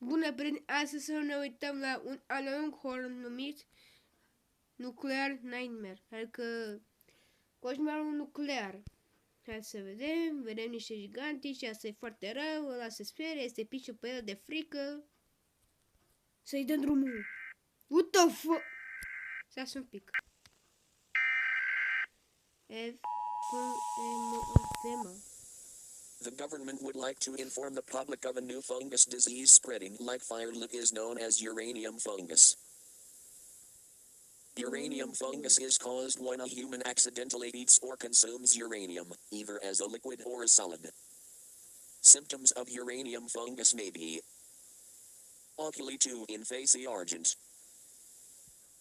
Bună, prieteni! Astăzi să ne uităm la un anime horror numit Nuclear Nightmare, adică coșmarul nuclear. Hai să vedem niște gigantici, asta e foarte rău, ăla se sperie, este piciul pe el de frică. Să-i dăm drumul. What the fuck? Să un pic. The government would like to inform the public of a new fungus disease spreading like fire that is known as uranium fungus. Uranium fungus is caused when a human accidentally eats or consumes uranium, either as a liquid or a solid. Symptoms of uranium fungus may be oculi to in face argent.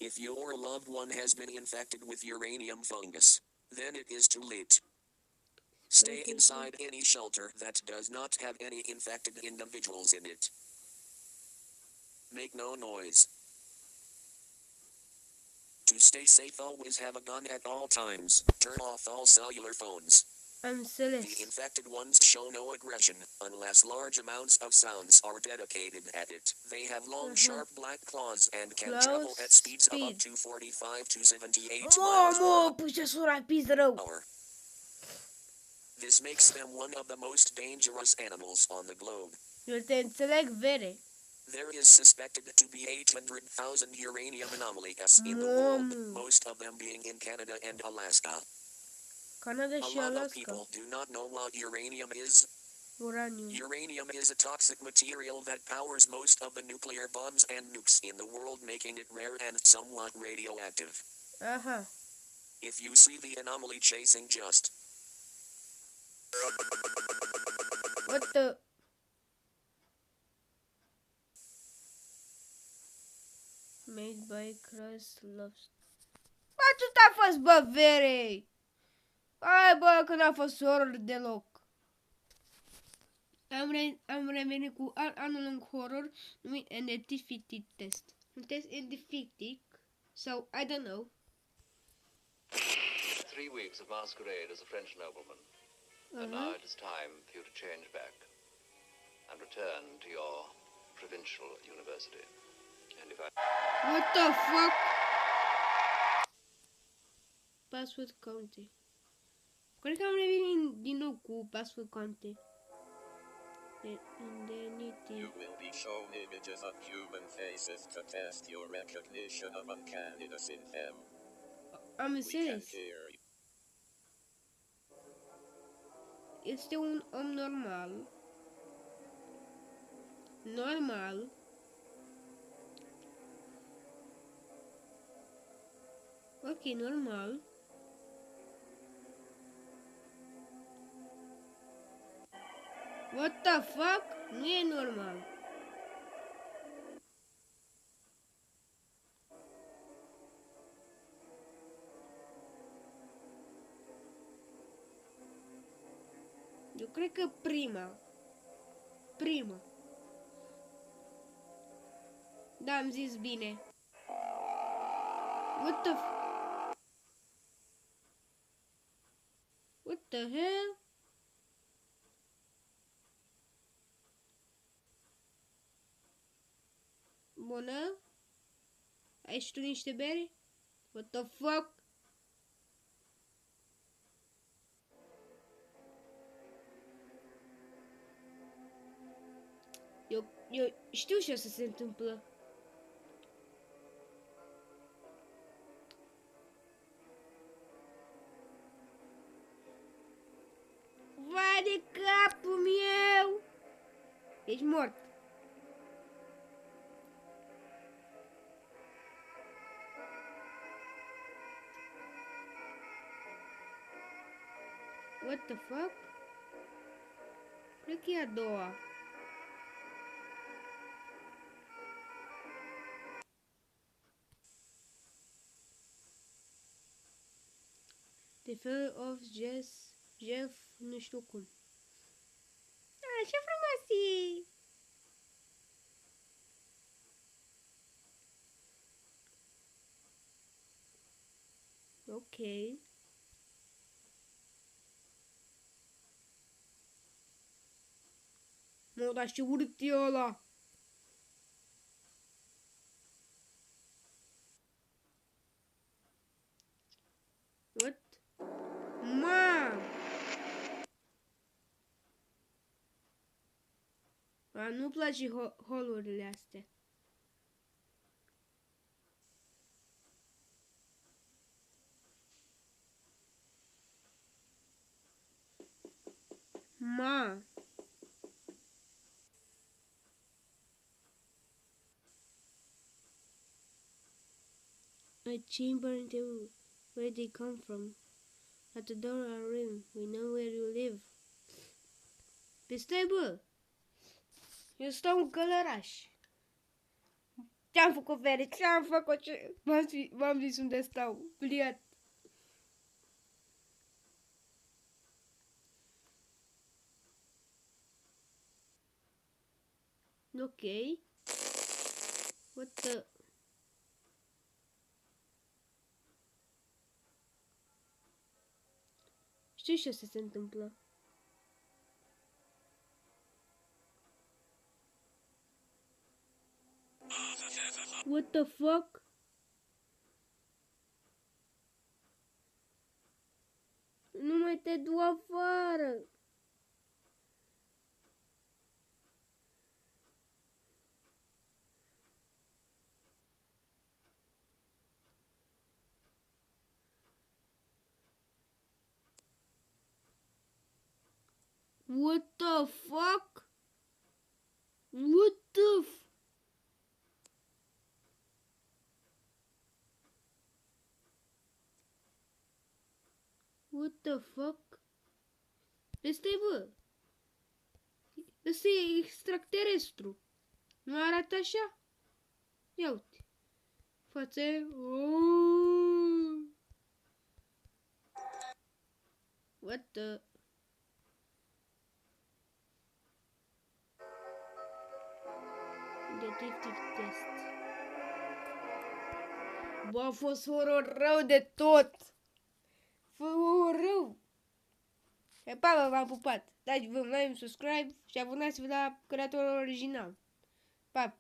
If your loved one has been infected with uranium fungus, then it is too late. Stay inside any shelter that does not have any infected individuals in it. Make no noise. To stay safe, always have a gun at all times. Turn off all cellular phones. The infected ones show no aggression, unless large amounts of sounds are dedicated at it. They have long, sharp black claws and can travel at speeds of up to 45 to 78 miles per hour. This makes them one of the most dangerous animals on the globe. There is suspected to be 800,000 uranium anomalies in the world, most of them being in Canada and Alaska. A lot of people do not know what uranium is. Uranium is a toxic material that powers most of the nuclear bombs and nukes in the world, making it rare and somewhat radioactive. If you see the anomaly chasing just what the? Made by Christ Loves. Atât a fost, bă, verei! Hai, bă, că n-a fost horror deloc. Am revenit cu anul horror numit Identity Test. Un test identific, so I don't know. 3 weeks of masquerade as a French nobleman. And now it is time for you to change back and return to your provincial university. And if I... What the fuck? Password County. Cred că am revenit din nou cu Password County. Indemnity. You will be shown images of human faces to test your recognition of uncanniness in them. Am înțeles. Este un om normal. Normal. Ok, normal. What the fuck? Nu e normal. Eu cred că prima. Da, am zis bine. What the hell? Bună? Ai și tu niște bere? What the fuck? Eu știu ce o să se întâmplă. Vai de capul meu! Ești mort. What the fuck? Cred că e a doua. The Fell of Jeff, nu știu cum. Ce frumos e! Ok. Nu, dar ce urât e ăla! Nu-mi place holurile astea. Ma. A chamber into where they come from. At the door are written, we know where you live. Pe stai, bă! Eu stau în călăraș. Ce-am făcut, Fere? Ce-am făcut? M-am zis unde stau. Pliat. Ok. What the... Știu ce se întâmplă. What the fuck? Nu mai te du afară. What the fuck? What the f... What the fuck? Ăsta-i, bă. Ăsta e extraterestru. Nu arată așa? Ia uite. Față. What the... Detective test. Bă, a fost horror rău de tot. Horror rău. E pa, v-am pupat. Dați-vă un like, subscribe și abonați-vă la creatorul original. Pa!